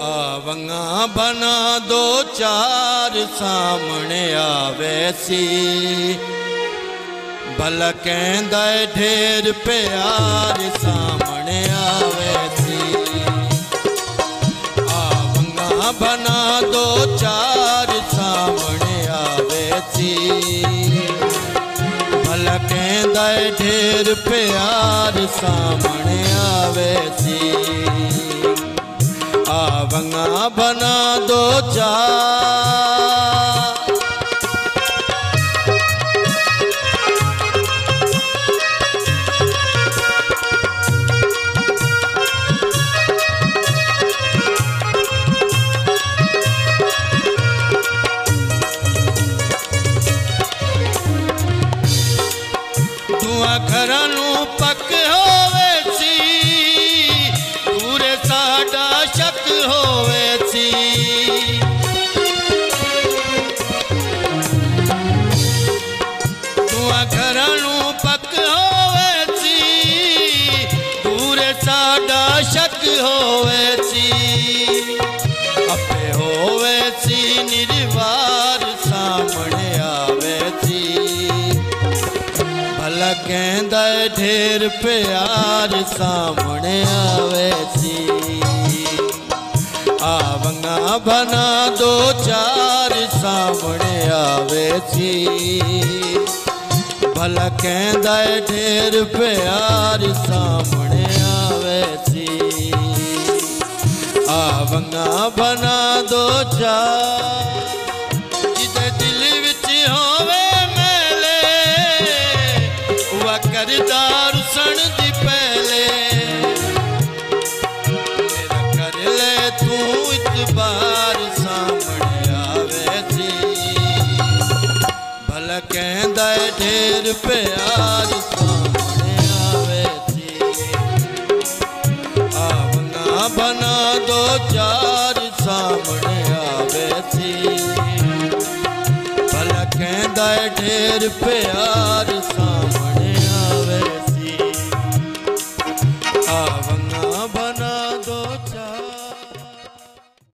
आवंगा बना दो चार सामने आवे सी भला कहंदा ढेर प्यार सामने आवे सी। आवंगा बना दो चार सामने आवे सी भला कहंदा ढेर प्यार सामने आवे सी। आवंगा बना दो चार दुआ घरानू पक होवे सी पूरे साडा शक होवे सी। दुआ घरानू पक होवे सी पूरे साडा शक होवे सी। अपे होवे सी निर्वार सामने आवे सी भला कहंदा ढेर प्यार सामने आवे सी। आवंगा बना दो चार सामने आवे सी भला कहंदा ढेर प्यार सामने आवे सी। आवंगा बना दो चार जिदे दिल विच होवे करदार सन दी पहले मेरा कर ले तू इतबार सामने आवे सी भला कहंदा ढेर प्यार सामने आवे सी। आवंगा बना दो चार सामने आवे सी भला कहंदा ढेर प्यार